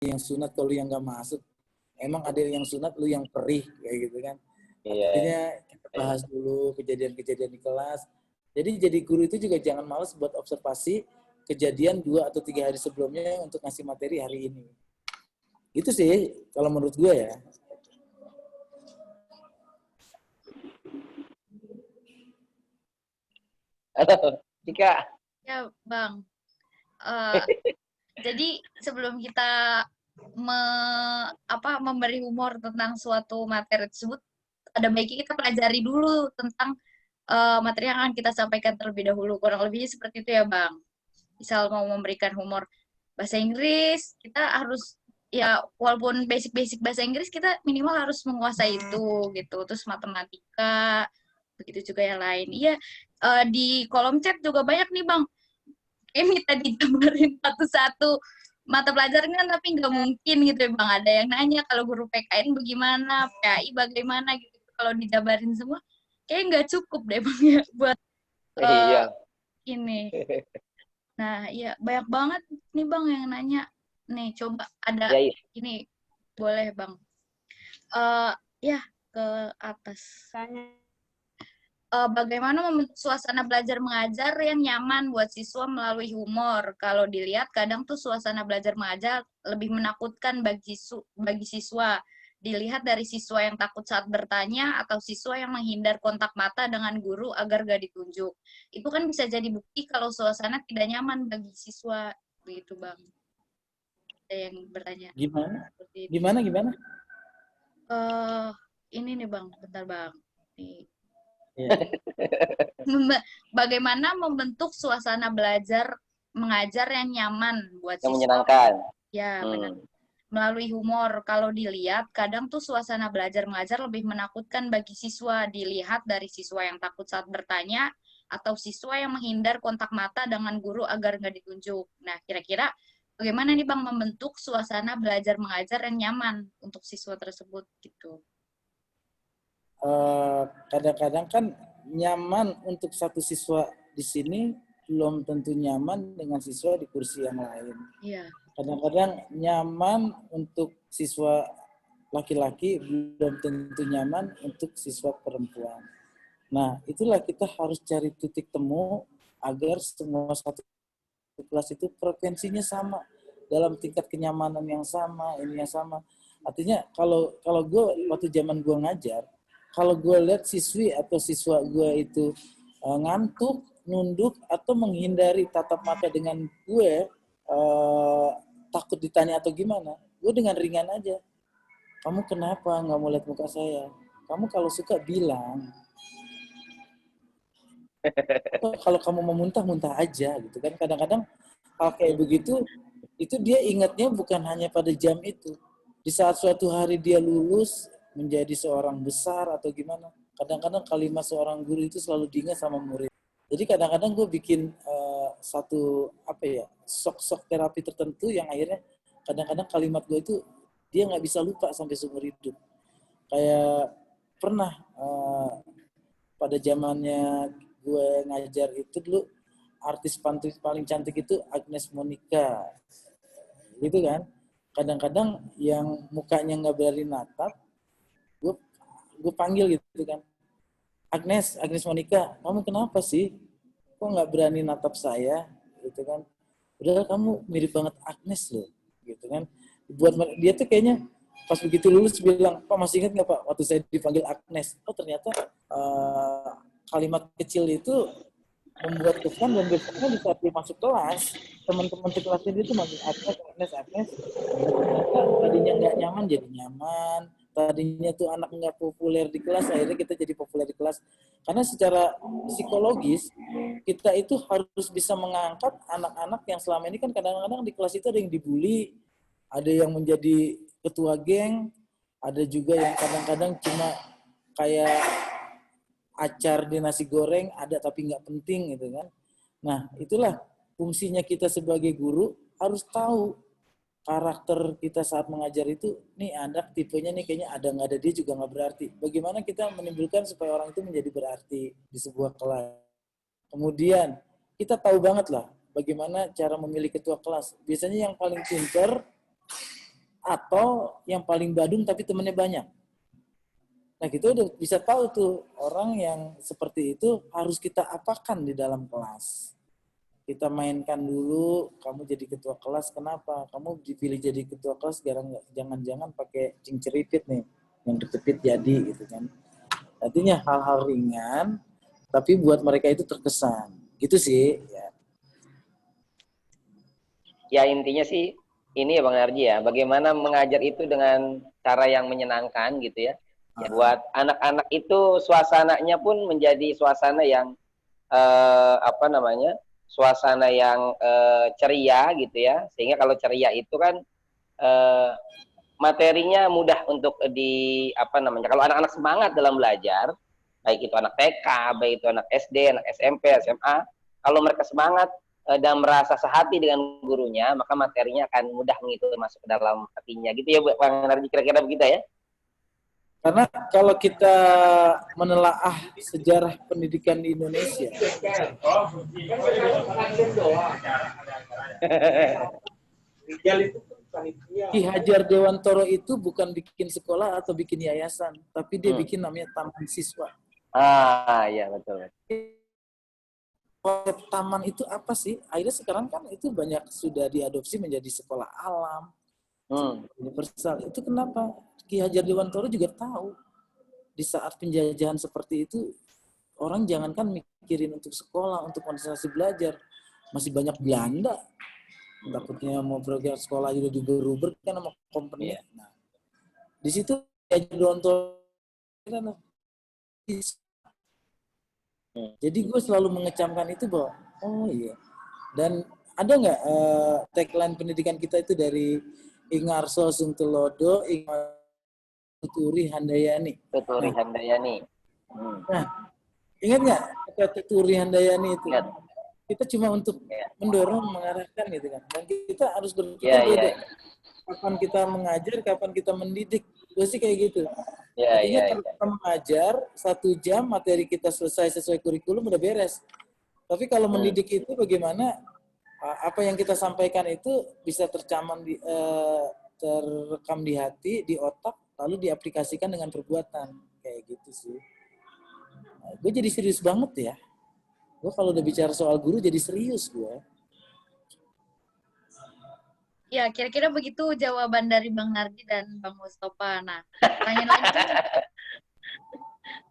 yang sunat, kalau yang nggak masuk. Emang ada yang sunat, lu yang perih, kayak gitu kan. Iya. Artinya kita bahas dulu kejadian-kejadian di kelas. Jadi guru itu juga jangan malas buat observasi kejadian 2 atau 3 hari sebelumnya untuk ngasih materi hari ini. Itu sih kalau menurut gue ya. Halo, Cika. Ya, Bang. Jadi sebelum kita memberi humor tentang suatu materi tersebut, ada baiknya kita pelajari dulu tentang materi yang akan kita sampaikan terlebih dahulu. Kurang lebihnya seperti itu ya, Bang. Misal mau memberikan humor bahasa Inggris, kita harus ya walaupun basic-basic bahasa Inggris kita minimal harus menguasai itu gitu. Terus matematika, begitu juga yang lain. Iya, di kolom chat juga banyak nih, Bang. Ini tadi dijabarin satu-satu mata pelajaran kan, tapi nggak mungkin gitu ya Bang. Ada yang nanya kalau guru PKN bagaimana, PAI bagaimana gitu. Kalau dijabarin semua, kayak nggak cukup deh Bang ya buat Iya. ini. Nah, iya banyak banget nih Bang yang nanya. Nih, coba ada Ya, iya. ini boleh Bang. Ya, ke atas. Bagaimana membentuk suasana belajar mengajar yang nyaman buat siswa melalui humor. Kalau dilihat kadang tuh suasana belajar mengajar lebih menakutkan bagi siswa. Dilihat dari siswa yang takut saat bertanya atau siswa yang menghindar kontak mata dengan guru agar gak ditunjuk. Itu kan bisa jadi bukti kalau suasana tidak nyaman bagi siswa. Begitu Bang. Ada yang bertanya. Gimana? Ini nih Bang, bentar Bang. Nih. Yeah. Bagaimana membentuk suasana belajar mengajar yang nyaman buat Yang siswa? menyenangkan. Ya, benar. Melalui humor. Kalau dilihat, kadang tuh suasana belajar mengajar lebih menakutkan bagi siswa. Dilihat dari siswa yang takut saat bertanya, atau siswa yang menghindar kontak mata dengan guru agar nggak ditunjuk. Nah, kira-kira bagaimana nih Bang membentuk suasana belajar mengajar yang nyaman untuk siswa tersebut gitu? Kadang-kadang kan nyaman untuk satu siswa di sini belum tentu nyaman dengan siswa di kursi yang lain. Iya. Kadang-kadang nyaman untuk siswa laki-laki belum tentu nyaman untuk siswa perempuan. Nah, itulah kita harus cari titik temu agar semua satu kelas itu frekuensinya sama, dalam tingkat kenyamanan yang sama, ini yang sama. Artinya kalau gue waktu zaman gue ngajar, kalau gue lihat siswi atau siswa gue itu ngantuk, nunduk, atau menghindari tatap mata dengan gue, takut ditanya atau gimana, gue dengan ringan aja. Kamu kenapa nggak mau lihat muka saya? Kamu kalau suka bilang. Atau kalau kamu mau muntah aja gitu kan. Kadang-kadang hal kayak begitu, itu dia ingatnya bukan hanya pada jam itu. Di saat suatu hari dia lulus, menjadi seorang besar atau gimana, kadang-kadang kalimat seorang guru itu selalu diingat sama murid. Jadi kadang-kadang gue bikin satu sok terapi tertentu yang akhirnya kadang-kadang kalimat gue itu dia nggak bisa lupa sampai seumur hidup. Kayak pernah pada zamannya gue ngajar itu dulu, artis paling cantik itu Agnes Monica, gitu kan. Kadang-kadang yang mukanya nggak berani natap, gue panggil gitu kan, Agnes Monica, kamu kenapa sih? Kok nggak berani natap saya? Gitu kan. Udah, kamu mirip banget Agnes loh, gitu kan. Buat dia tuh kayaknya pas begitu lulus bilang, Pak masih ingat nggak Pak waktu saya dipanggil Agnes? Oh ternyata kalimat kecil itu membuat kesan, dan besoknya di saat dia masuk kelas, teman-teman sekelasnya dia tuh manggil Agnes. Dan ternyata tadinya nggak nyaman jadi nyaman, tadinya tuh anak nggak populer di kelas, akhirnya kita jadi populer di kelas. Karena secara psikologis kita itu harus bisa mengangkat anak-anak yang selama ini kan kadang-kadang di kelas itu ada yang dibully, ada yang menjadi ketua geng, ada juga yang kadang-kadang cuma kayak acar di nasi goreng, ada tapi nggak penting gitu kan. Nah, itulah fungsinya kita sebagai guru, harus tahu karakter kita saat mengajar itu, nih anak tipenya nih kayaknya ada nggak ada dia juga nggak berarti. Bagaimana kita menimbulkan supaya orang itu menjadi berarti di sebuah kelas. Kemudian kita tahu banget lah bagaimana cara memilih ketua kelas. Biasanya yang paling pintar atau yang paling badung tapi temennya banyak. Nah kita udah bisa tahu tuh orang yang seperti itu harus kita apakan di dalam kelas. Kita mainkan dulu, kamu jadi ketua kelas, kenapa? Kamu dipilih jadi ketua kelas, jangan-jangan pakai cingceripit nih, yang kecepit jadi gitu kan. Artinya hal-hal ringan, tapi buat mereka itu terkesan. Gitu sih. Ya. Ya intinya sih ini ya Bang Narji ya, bagaimana mengajar itu dengan cara yang menyenangkan gitu ya. Ya buat anak-anak itu suasananya pun menjadi suasana yang apa namanya? Suasana yang ceria gitu ya. Sehingga kalau ceria itu kan materinya mudah untuk di apa namanya? Kalau anak-anak semangat dalam belajar, baik itu anak TK, baik itu anak SD, anak SMP, SMA, kalau mereka semangat dan merasa sehati dengan gurunya, maka materinya akan mudah mengikuti masuk ke dalam hatinya. Gitu ya, Bang Narji, kira-kira begitu ya? Karena kalau kita menelaah sejarah pendidikan di Indonesia, Ki Hajar Dewantoro itu bukan bikin sekolah atau bikin yayasan, tapi dia bikin namanya taman siswa. Iya betul. Konsep taman itu apa sih? Akhirnya sekarang kan itu banyak sudah diadopsi menjadi sekolah alam, universal. Itu kenapa? Ki Hajar Dewantoro juga tahu di saat penjajahan seperti itu orang jangankan mikirin untuk sekolah, untuk konsentrasi belajar, masih banyak Belanda. Takutnya mau program sekolah juga diuber kan sama company. Nah, di situ Ki Hajar Dewantoro jadi gue selalu mengecamkan itu bahwa oh iya. Dan ada nggak tagline pendidikan kita itu dari Ingarso Sungtulodo, Tuturi Handayani. Tuturi Handayani. Nah, ingat nggak kata Tuturi Handayani itu? Ingat. Kita cuma untuk mendorong, mengarahkan gitu kan. Dan kita harus berpikir beda. Kapan kita mengajar, kapan kita mendidik. Gue sih kayak gitu. Artinya kalau kita mengajar 1 jam materi kita selesai sesuai kurikulum udah beres. Tapi kalau mendidik itu bagaimana apa yang kita sampaikan itu bisa tercamam terekam di hati, di otak, lalu diaplikasikan dengan perbuatan kayak gitu sih. Nah, gue jadi serius banget ya. Gue kalau udah bicara soal guru jadi serius gue. Ya, kira-kira begitu jawaban dari Bang Narji dan Bang Mustafa. Nah, pertanyaan lagi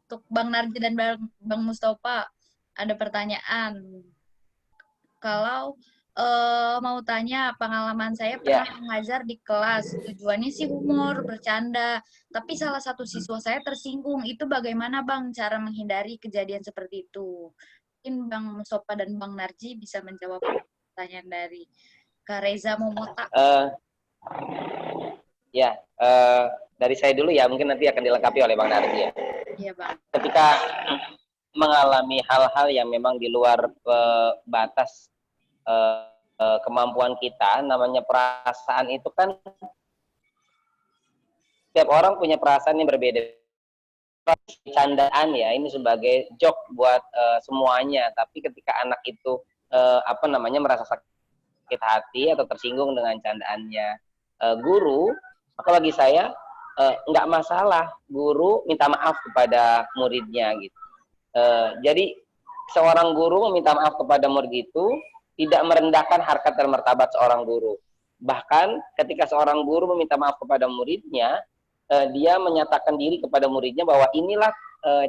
untuk Bang Narji dan Bang Mustafa, ada pertanyaan. Kalau mau tanya, pengalaman saya pernah mengajar di kelas. Tujuannya sih humor, bercanda. Tapi salah satu siswa saya tersinggung. Itu bagaimana Bang cara menghindari kejadian seperti itu? Mungkin Bang Mustafa dan Bang Narji bisa menjawab pertanyaan dari Kak Reza Momota. Dari saya dulu ya, mungkin nanti akan dilengkapi oleh Bang Narji ya. Iya, Bang. Ketika mengalami hal-hal yang memang di luar batas kemampuan kita, namanya perasaan itu kan setiap orang punya perasaan yang berbeda. Candaan ya, ini sebagai joke buat semuanya. Tapi ketika anak itu merasa sakit hati atau tersinggung dengan candaannya guru, maka bagi saya nggak masalah guru minta maaf kepada muridnya gitu. Jadi seorang guru meminta maaf kepada murid itu tidak merendahkan harkat dan martabat seorang guru. Bahkan ketika seorang guru meminta maaf kepada muridnya, dia menyatakan diri kepada muridnya bahwa inilah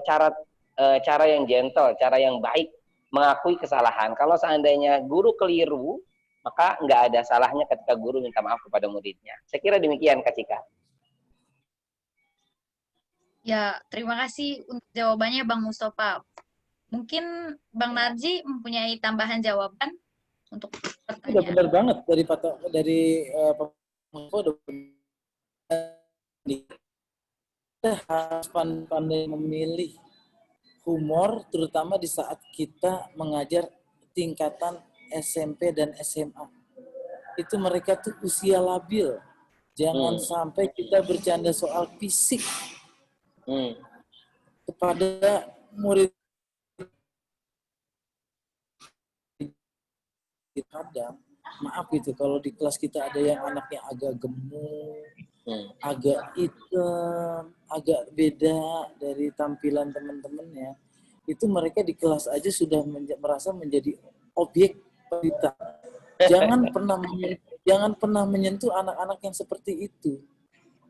cara yang gentle, cara yang baik mengakui kesalahan. Kalau seandainya guru keliru, maka nggak ada salahnya ketika guru minta maaf kepada muridnya. Saya kira demikian, Kak Cika. Ya, terima kasih untuk jawabannya Bang Mustafa. Mungkin Bang Narji mempunyai tambahan jawaban untuk pertanyaan. Udah benar banget dari kita harus pandai memilih humor, terutama di saat kita mengajar tingkatan SMP dan SMA. Itu mereka tuh usia labil. Jangan sampai kita bercanda soal fisik kepada murid kadang maaf gitu, kalau di kelas kita ada yang anaknya agak gemuk, agak hitam, agak beda dari tampilan teman-temannya, itu mereka di kelas aja sudah merasa menjadi objek kita. Jangan pernah menyentuh anak-anak yang seperti itu.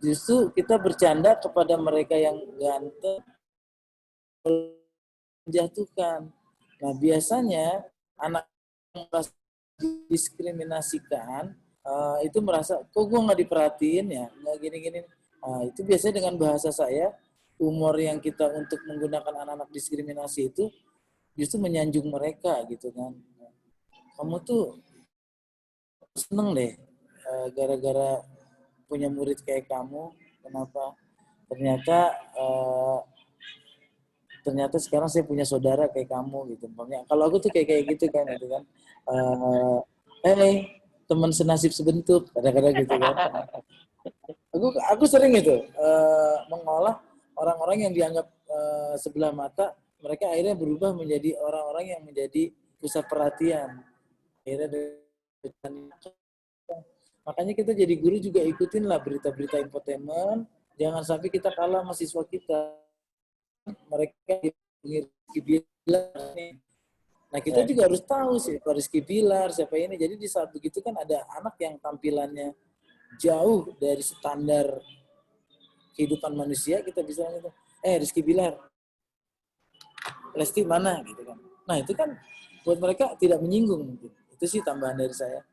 Justru kita bercanda kepada mereka yang ganteng, menjatuhkan. Nah, biasanya anak yang merasa diskriminasikan itu merasa, kok gue nggak diperhatiin ya, nggak gini-gini. Itu biasanya dengan bahasa saya, humor yang kita untuk menggunakan anak-anak diskriminasi itu justru menyanjung mereka gitu kan. Kamu tuh seneng deh gara-gara punya murid kayak kamu. Kenapa? Ternyata sekarang saya punya saudara kayak kamu gitu. Kalau aku tuh kayak gitu kan, gitu kan. Teman senasib sebentuk, kadang-kadang gitu kan. Aku sering itu mengolah orang-orang yang dianggap sebelah mata, mereka akhirnya berubah menjadi orang-orang yang menjadi pusat perhatian. Akhirnya makanya kita jadi guru juga ikutin lah berita-berita infotainment, jangan sampai kita kalah sama siswa kita. Mereka Rizky Bilar nih. Nah kita juga harus tahu siapa Rizky Bilar, siapa ini. Jadi di saat begitu kan ada anak yang tampilannya jauh dari standar kehidupan manusia, kita bisa gitu, Rizky Bilar, Lesti mana gitu kan. Nah itu kan buat mereka tidak menyinggung mungkin. Itu sih tambahan dari saya.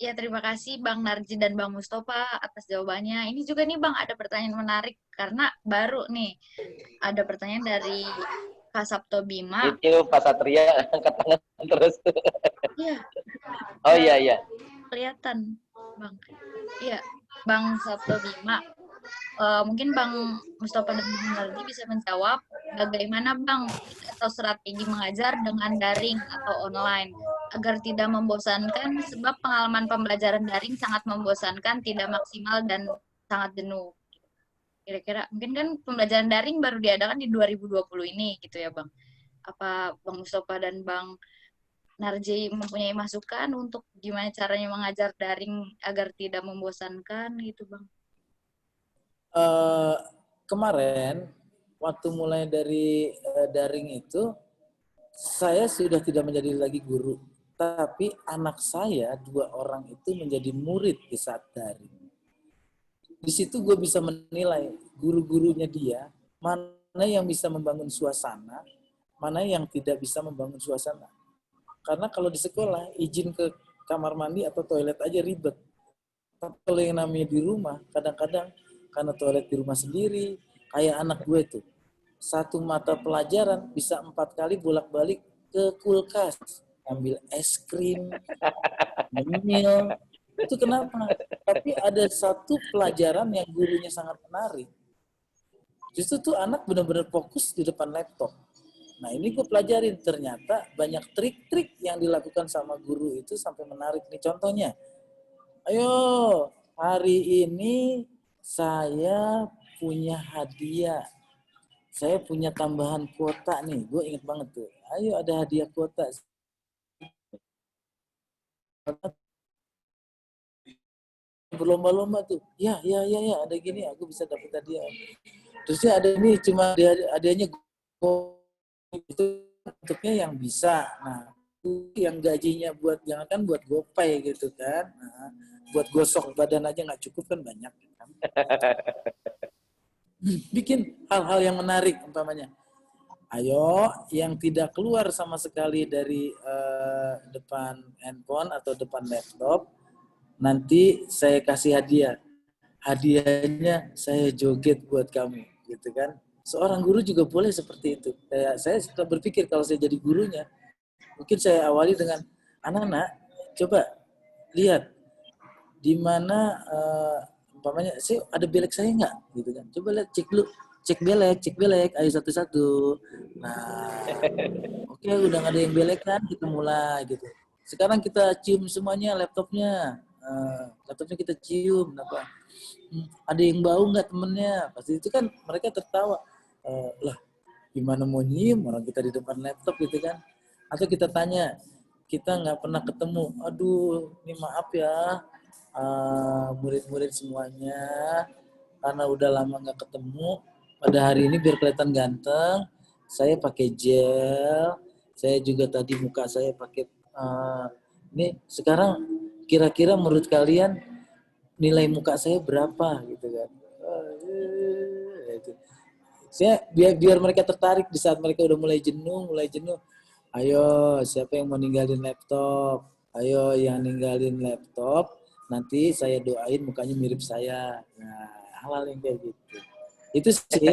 Ya, terima kasih Bang Narji dan Bang Mustafa atas jawabannya. Ini juga nih Bang, ada pertanyaan menarik karena baru nih ada pertanyaan dari Kak Sabto Bima. Itu Pak Satria angkat tangan terus. Iya. Oh iya. Kelihatan Bang. Iya, Bang Sabto Bima. Mungkin Bang Mustafa dan Bang Narji bisa menjawab bagaimana Bang atau strategi mengajar dengan daring atau online agar tidak membosankan, sebab pengalaman pembelajaran daring sangat membosankan, tidak maksimal dan sangat jenuh. Kira-kira mungkin kan pembelajaran daring baru diadakan di 2020 ini gitu ya Bang. Apa Bang Mustafa dan Bang Narji mempunyai masukan untuk gimana caranya mengajar daring agar tidak membosankan gitu Bang? Kemarin waktu mulai dari daring itu, saya sudah tidak menjadi lagi guru, tapi anak saya 2 orang itu menjadi murid di saat daring. Di situ gue bisa menilai guru-gurunya dia, mana yang bisa membangun suasana, mana yang tidak bisa membangun suasana. Karena kalau di sekolah, izin ke kamar mandi atau toilet aja ribet. Tapi kalau yang namanya di rumah, kadang-kadang karena toilet di rumah sendiri, kayak anak gue tuh, satu mata pelajaran bisa 4 kali bolak-balik ke kulkas, ambil es krim, nyemil. Itu kenapa? Tapi ada satu pelajaran yang gurunya sangat menarik. Justru tuh anak benar-benar fokus di depan laptop. Nah ini gue pelajarin, ternyata banyak trik-trik yang dilakukan sama guru itu sampai menarik. Nih contohnya, ayo hari ini saya punya hadiah. Saya punya tambahan kuota nih, gue inget banget tuh. Ayo ada hadiah kuota. Berlomba-lomba tuh. Ya, ada gini, aku bisa dapat hadiah. Terusnya ada ini, cuma adanya itu bentuknya yang bisa. Nah, yang gajinya buat, jangan kan buat gopay gitu kan. Nah, buat gosok badan aja nggak cukup kan banyak. Kan? Bikin hal-hal yang menarik umpamanya. Ayo, yang tidak keluar sama sekali dari depan handphone atau depan laptop, nanti saya kasih hadiah. Hadiahnya saya joget buat kamu, gitu kan. Seorang guru juga boleh seperti itu. Kayak saya suka berpikir kalau saya jadi gurunya, mungkin saya awali dengan anak-anak, coba lihat di mana umpamanya, saya ada belek saya nggak, gitu kan. Coba lihat, cek belek, ayo satu-satu. Nah, oke, udah nggak ada yang belek kan, kita mulai gitu. Sekarang kita cium semuanya laptopnya. Laptopnya kita cium, apa? Ada yang bau nggak temennya? Pasti itu kan mereka tertawa. Lah, gimana mau nyium orang kita di depan laptop gitu kan? Atau kita tanya, kita nggak pernah ketemu, aduh ini maaf ya murid-murid semuanya, karena udah lama nggak ketemu, pada hari ini biar kelihatan ganteng, saya pakai gel, saya juga tadi muka saya pakai, ini sekarang kira-kira menurut kalian nilai muka saya berapa gitu kan. Gitu. Saya biar mereka tertarik di saat mereka udah mulai jenuh. Ayo, siapa yang mau ninggalin laptop? Ayo yang ninggalin laptop, nanti saya doain mukanya mirip saya. Nah, hal-hal yang kayak gitu. Itu sih.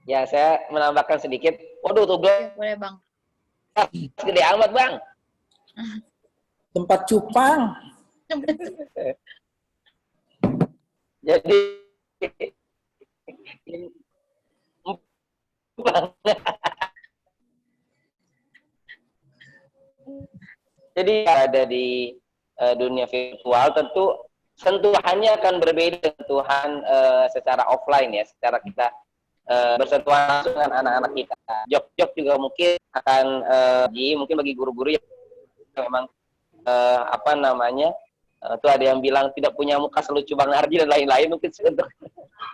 Ya, saya menambahkan sedikit. Waduh, tuh Ya, boleh Bang. gede amat, Bang. Tempat cupang. Jadi jadi ada di dunia virtual tentu sentuhannya akan berbeda dengan sentuhan secara offline ya, secara kita bersentuhan langsung dengan anak-anak kita. Jok-jok juga mungkin akan mungkin bagi guru-guru yang memang apa namanya tuh ada yang bilang tidak punya muka selucu Bang Ardi dan lain-lain, mungkin untuk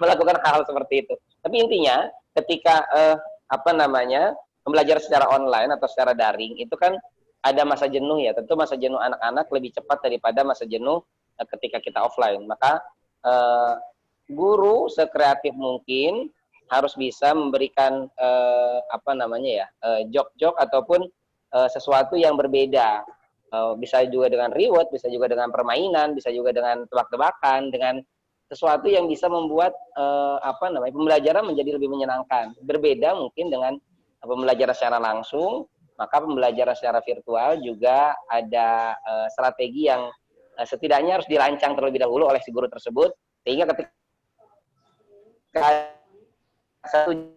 melakukan hal seperti itu. Tapi intinya ketika apa namanya belajar secara online atau secara daring itu kan ada masa jenuh ya. Tentu masa jenuh anak-anak lebih cepat daripada masa jenuh ketika kita offline. Maka guru sekreatif mungkin harus bisa memberikan apa namanya ya jok-jok ataupun sesuatu yang berbeda. Bisa juga dengan reward, bisa juga dengan permainan, bisa juga dengan tebak-tebakan, dengan sesuatu yang bisa membuat apa namanya pembelajaran menjadi lebih menyenangkan. Berbeda mungkin dengan pembelajaran secara langsung, maka pembelajaran secara virtual juga ada strategi yang setidaknya harus dirancang terlebih dahulu oleh si guru tersebut, sehingga ketika satu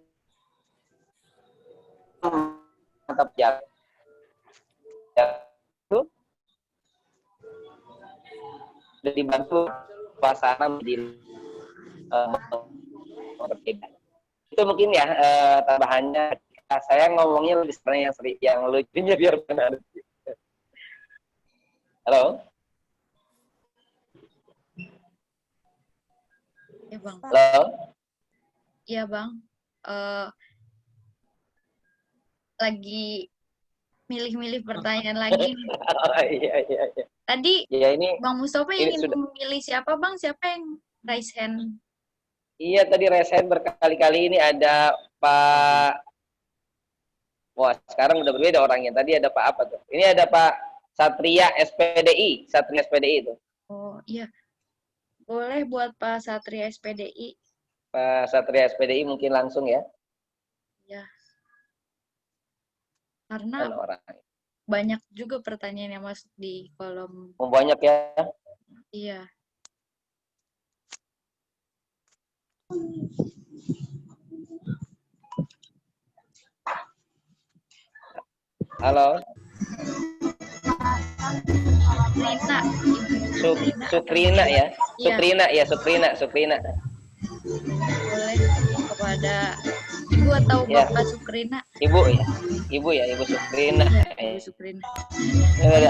mantap jalan itu sudah dibantu suasana menjadi berbeda. Itu mungkin ya tambahannya. Saya ngomongnya lebih sebenarnya yang lucunya biar benar. Halo. Ya Bang. Halo. Iya Bang. Lagi milih-milih pertanyaan lagi. Iya. Tadi ya, ini, Bang Mustafa ini ingin sudah memilih siapa Bang? Siapa yang raise hand? Iya, tadi resen berkali-kali. Ini ada Pak. Wah, sekarang udah berbeda orangnya. Tadi ada Pak apa tuh? Ini ada Pak Satria SPDI. Satria SPDI itu. Oh iya. Boleh buat Pak Satria SPDI. Pak Satria SPDI mungkin langsung ya. Ya. Karena Mana orang? banyak juga pertanyaan yang masuk di kolom. Oh, banyak ya. Iya. Halo. Rina. Sukrina ya. Iya. Sukrina. Boleh kepada Ibu atau Ya. Bapak Sukrina. Ibu ya, Ibu Sukrina. Iya, Ibu Sukrina.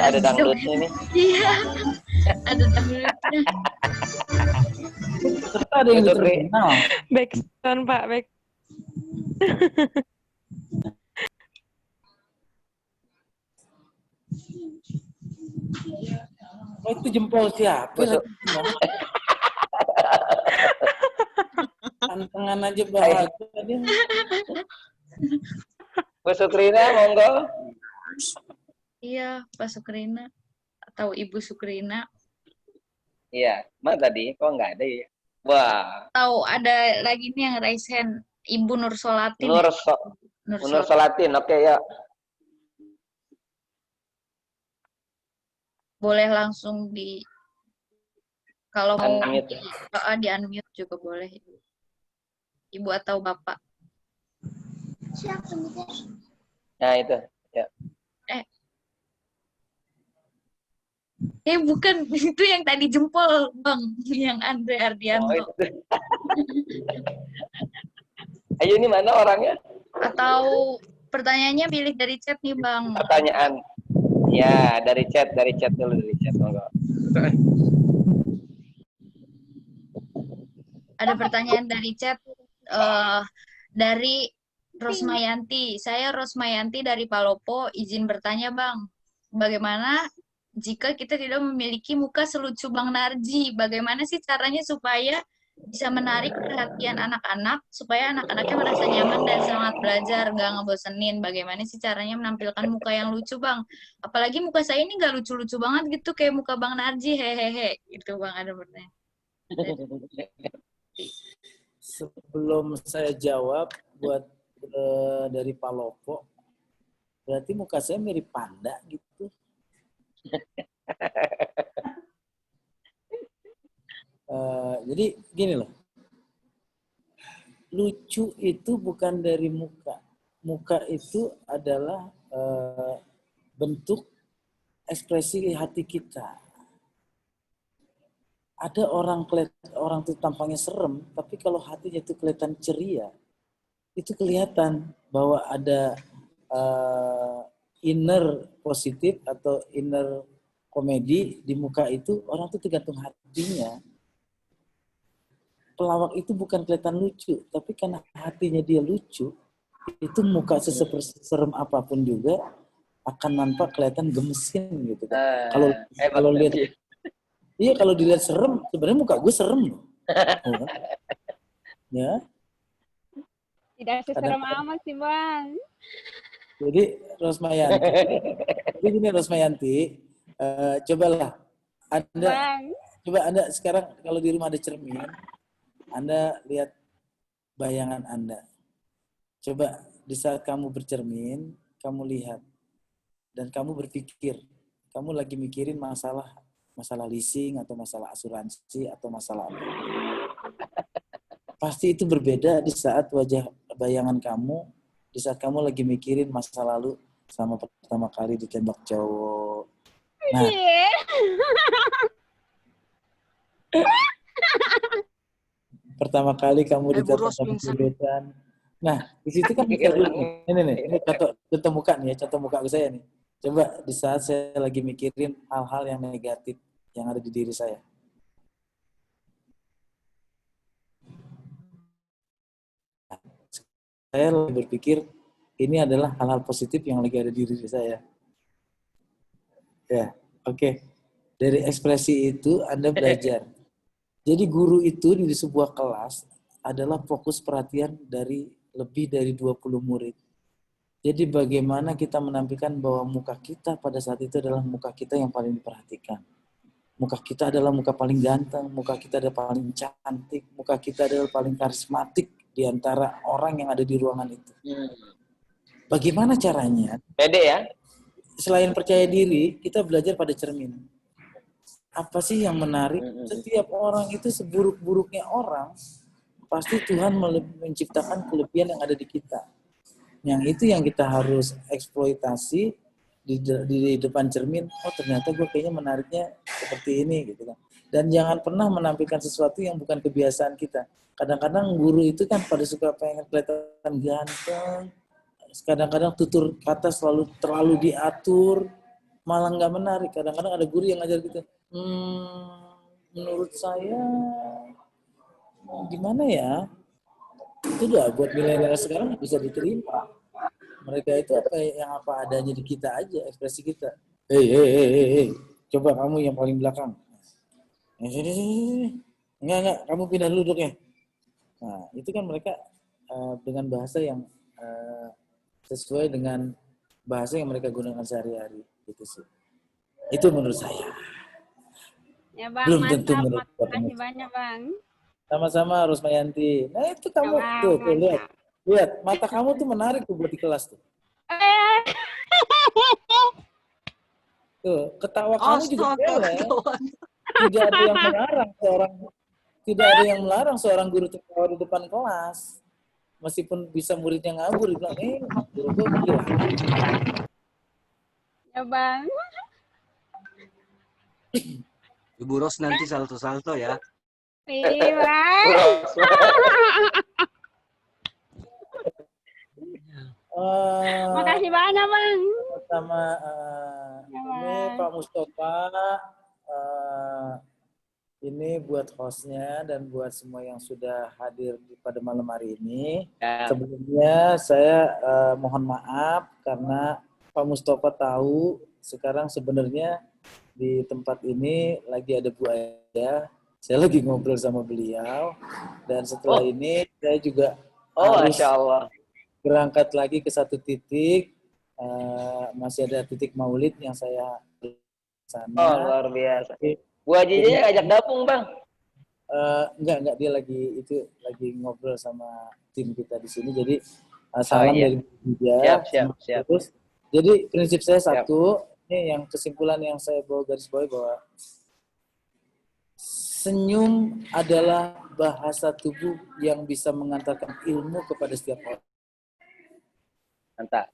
Ada dangdutnya nih. Iya. Ada dangdutnya. Ternyata ada yang terkenal. Backsound Pak, back. Oh, itu jempol siapa? Tantangan aja bahagia tadi. Bu Sukrina, monggo. Iya, Pak Sukrina atau Ibu Sukrina. Iya, mana tadi? Kok nggak ada ya? Wah, Tahu ada lagi nih yang raise hand, Ibu Nur Solatin. Nur Solatin, oke ya. Boleh langsung kalau mau Unmute. di unmute juga boleh. Ibu atau Bapak. Nah, itu. Ya. Bukan, itu yang tadi jempol, Bang. Yang Andre Ardianto. Oh, itu. Ayo, ini mana orangnya? Atau pertanyaannya pilih dari chat nih, Bang. Pertanyaan. Ya, dari chat dulu, dari chat. Monggo. Ada pertanyaan dari chat dari Rosmayanti. Saya Rosmayanti dari Palopo, izin bertanya, Bang. Bagaimana jika kita tidak memiliki muka selucu Bang Narji? Bagaimana sih caranya supaya bisa menarik perhatian anak-anak, supaya anak-anaknya merasa nyaman dan semangat belajar, nggak ngebosenin? Bagaimana sih caranya menampilkan muka yang lucu, Bang? Apalagi muka saya ini nggak lucu-lucu banget gitu, kayak muka Bang Narji, hehehe. Gitu, Bang, ada pertanyaan. Sebelum saya jawab buat dari Palopo, berarti muka saya mirip panda gitu. Jadi gini loh, lucu itu bukan dari muka. Muka itu adalah bentuk ekspresi hati kita. Ada orang tuh tampangnya serem, tapi kalau hatinya itu kelihatan ceria, itu kelihatan bahwa ada inner positif atau inner komedi di muka itu. Orang tuh tergantung hatinya. Pelawak itu bukan kelihatan lucu, tapi karena hatinya dia lucu, itu muka seserem apapun juga akan nampak kelihatan gemesin gitu kan. Kalau lihat, iya, kalau dilihat serem, sebenarnya muka gue serem loh. Ya. Tidak seserem amat sih, Bang. Jadi Rosmayanti, cobalah Anda sekarang kalau di rumah ada cermin, Anda lihat bayangan Anda. Coba di saat kamu bercermin, kamu lihat dan kamu berpikir, kamu lagi mikirin masalah leasing atau masalah asuransi atau masalah apa. Pasti itu berbeda di saat wajah bayangan kamu, di saat kamu lagi mikirin masa lalu sama pertama kali ditembak cowok. Nah, pertama kali kamu ditembak sama gebetan. Nah, di situ kan bisa dulu nih. Ini contoh muka nih ya, contoh muka saya nih. Coba di saat saya lagi mikirin hal-hal yang negatif yang ada di diri saya. Saya lagi berpikir ini adalah hal-hal positif yang lagi ada di diri saya. Ya, oke. Dari ekspresi itu Anda belajar. Jadi guru itu di sebuah kelas adalah fokus perhatian dari lebih dari 20 murid. Jadi bagaimana kita menampilkan bahwa muka kita pada saat itu adalah muka kita yang paling diperhatikan. Muka kita adalah muka paling ganteng, muka kita adalah paling cantik, muka kita adalah paling karismatik di antara orang yang ada di ruangan itu. Bagaimana caranya? Pede ya? Selain percaya diri, kita belajar pada cermin. Apa sih yang menarik? Setiap orang itu seburuk-buruknya orang, pasti Tuhan menciptakan kelebihan yang ada di kita. Yang itu yang kita harus eksploitasi di depan cermin. Oh, ternyata gue kayaknya menariknya seperti ini gitu kan. Dan jangan pernah menampilkan sesuatu yang bukan kebiasaan kita. Kadang-kadang guru itu kan pada suka pengen kelihatan ganteng. Kadang-kadang tutur kata terlalu diatur, malah nggak menarik. Kadang-kadang ada guru yang ngajar gitu. Menurut saya gimana ya? Itu udah buat milenial sekarang bisa diterima. Mereka itu apa adanya di kita aja, ekspresi kita. Hei, coba kamu yang paling belakang. Enggak, kamu pindah dulu duduknya. Nah, itu kan mereka dengan bahasa yang sesuai dengan bahasa yang mereka gunakan sehari-hari, gitu sih. Itu menurut saya. Ya, Bang, Belum mantap. tentu menurut Makasih banyak, Bang. Sama-sama Rosmayanti. Nah, itu kamu tuh lihat mata kamu tuh menarik tuh buat di kelas tuh. Tuh, ketawa kamu juga boleh. Tidak ada yang melarang seorang guru tertawa di depan kelas. Meskipun bisa muridnya ngabur, dia bilang, guru gue gila. Ya, Bang. Ibu Ros nanti salto-salto ya. Iya, Bang. Makasih banyak, Bang. Pertama, Ya, ini Bang. Pak Mustafa, eh, ini buat hostnya dan buat semua yang sudah hadir pada malam hari ini. Ya. Sebelumnya saya mohon maaf karena Pak Mustafa tahu sekarang sebenarnya di tempat ini lagi ada Bu Aya. Saya lagi ngobrol sama beliau dan setelah Oh. ini saya juga Oh, harus Masya Allah. berangkat lagi ke satu titik. Masih ada titik maulid yang saya Oh, sana. luar biasa. Jadi, Bu Haji ajak gabung, Bang. enggak dia lagi ngobrol sama tim kita di sini. Jadi salam iya. dari dia. Siap. Terus, jadi prinsip saya Siap. satu, ini yang kesimpulan yang saya bawa garis bawahi bahwa senyum adalah bahasa tubuh yang bisa mengantarkan ilmu kepada setiap orang. Mantap.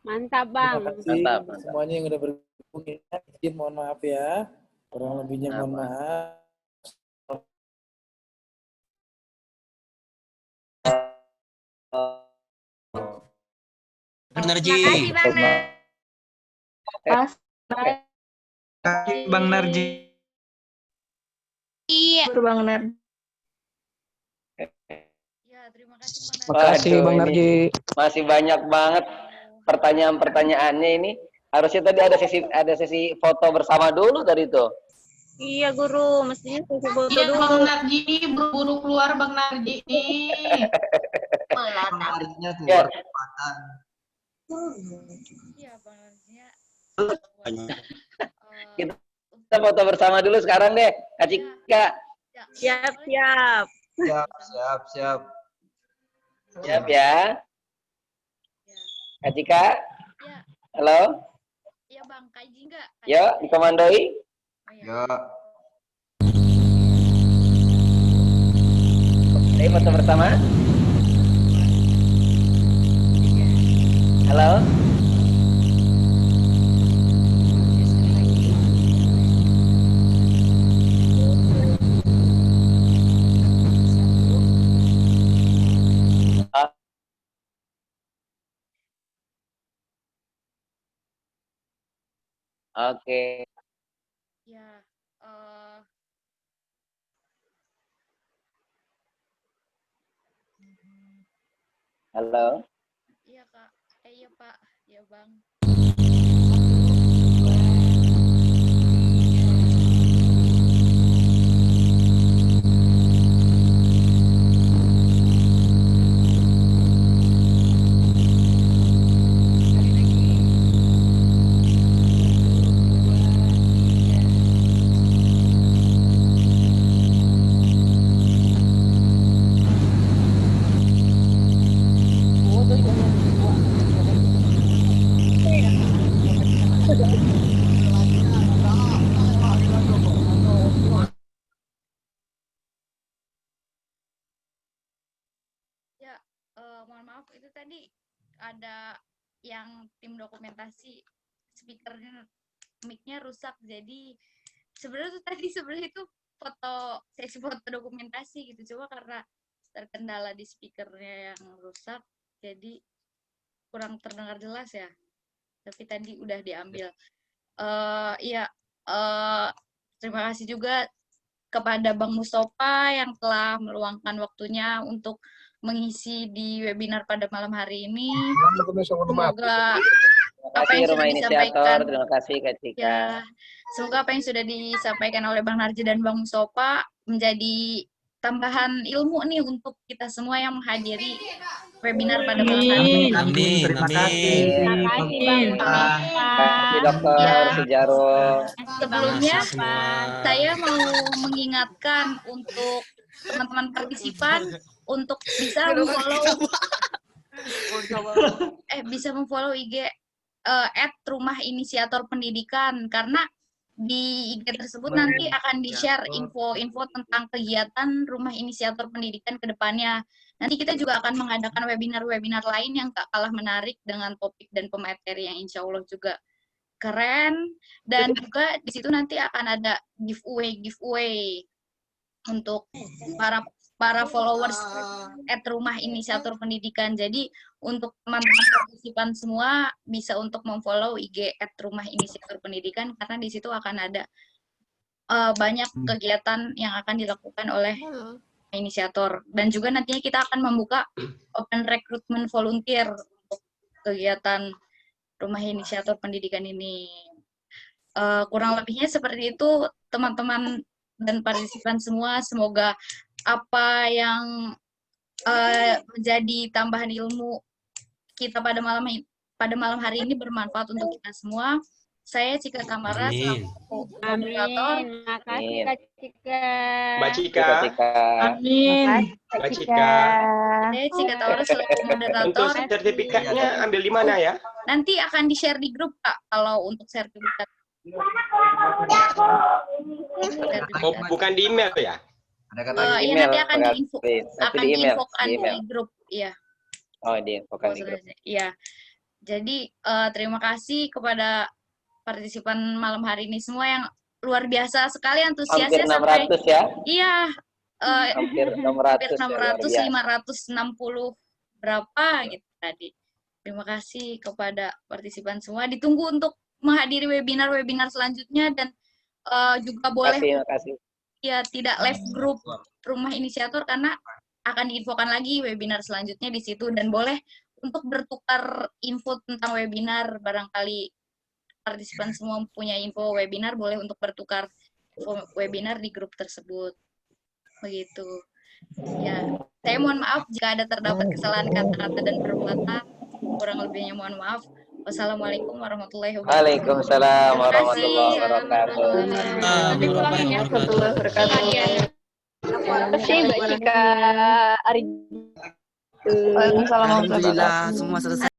Mantap, Terima Bang. kasih Mantap. semuanya yang udah bergabung. Izin mohon maaf ya. Kurang lebihnya mohon maaf. Bang Narji. Makasih Bang Narji. Bang Narji. Iya. Bang Narji. Ya, terima kasih Bang Narji. Makasih Bang Waduh, Narji. ini masih banyak banget pertanyaan-pertanyaannya ini. Harusnya tadi ada sesi foto bersama dulu tadi tuh. Iya Guru, mestinya sesi foto Iya dulu. Bang Narji, buru-buru keluar Bang Narji nih. Bang Narjinya Ya. keluar kesempatan. Iya Bang Narjinya. Kita foto bersama dulu sekarang deh, Kak Cika. Siap. Siap. Siap ya. Kak Cika. Ya. Halo. Iya Bang, kaji enggak? Yuk, dikomandoi. Ya. Ayo foto bersama. Halo. Oke. Ya, Halo. iya Kak. Iya Pak. Iya Bang. Ya, mohon maaf itu tadi ada yang tim dokumentasi speakernya mic-nya rusak. Jadi sebenarnya tuh tadi itu sesi foto dokumentasi gitu. Cuma karena terkendala di speakernya yang rusak, jadi kurang terdengar jelas ya. Tapi tadi udah diambil. Iya, terima kasih juga kepada Bang Mustafa yang telah meluangkan waktunya untuk mengisi di webinar pada malam hari ini. Semoga Terima kasih Rumah Inisiator, terima kasih Kak Cika. Ya, semoga apa yang sudah disampaikan oleh Bang Narji dan Bang Mustafa menjadi tambahan ilmu nih untuk kita semua yang menghadiri webinar pada malam hari ini. Amin. Terima kasih. Terima kasih, Bang Mustafa. Terima kasih Dokter Sujaro. Sebelumnya, semua. saya mau mengingatkan untuk teman-teman partisipan untuk bisa memfollow IG @rumahinisiatorpendidikan, karena di IG tersebut nanti akan di-share info-info tentang kegiatan Rumah Inisiator Pendidikan ke depannya. Nanti kita juga akan mengadakan webinar-webinar lain yang tak kalah menarik dengan topik dan pemateri yang insya Allah juga keren. Dan juga di situ nanti akan ada giveaway untuk para para followers @rumah inisiator pendidikan. Jadi untuk teman-teman partisipan semua bisa untuk memfollow IG @rumah inisiator pendidikan karena di situ akan ada banyak kegiatan yang akan dilakukan oleh inisiator, dan juga nantinya kita akan membuka open recruitment volunteer untuk kegiatan rumah inisiator pendidikan ini. Kurang lebihnya seperti itu teman-teman dan partisipan semua. Semoga apa yang menjadi tambahan ilmu kita pada malam hari ini bermanfaat untuk kita semua. Saya Cika Kamara Amin. selaku moderator. Amin. Makasih Amin. Kak Cika. Mbak Cika. Amin. Mbak Cika. Saya Cika Kamara selaku Untuk moderator. sertifikatnya ambil di mana ya? Nanti akan di-share di grup, Kak, kalau untuk sertifikat. Oh, bukan di email ya? Ada kata Iya, Email, nanti akan nanti di email, diinfokan di email. di grup. Iya. Oh, diinfokan di grup. Iya. Jadi terima kasih kepada partisipan malam hari ini semua yang luar biasa sekali Hampir antusiasnya sampai 600 ya? iya Hampir 600 hampir ya, luar 600 biasa. 560 berapa gitu tadi. Terima kasih kepada partisipan semua. Ditunggu untuk menghadiri webinar-webinar selanjutnya dan juga boleh Makasih. ya tidak live grup rumah inisiator karena akan diinfokan lagi webinar selanjutnya di situ, dan boleh untuk bertukar info tentang webinar. Barangkali partisipan semua punya info webinar, boleh untuk bertukar info webinar di grup tersebut. Begitu. Ya, saya mohon maaf jika ada terdapat kesalahan kata-kata dan perbuatan. Kurang lebihnya mohon maaf. Wassalamualaikum warahmatullahi wabarakatuh. Waalaikumsalam Terima kasih. warahmatullahi wabarakatuh. Nanti pulang ya. Warahmatullahi wabarakatuh. Iya. Terima kasih Mbak Cika. Ari. Waalaikumsalam warahmatullahi wabarakatuh. Alhamdulillah semua selesai.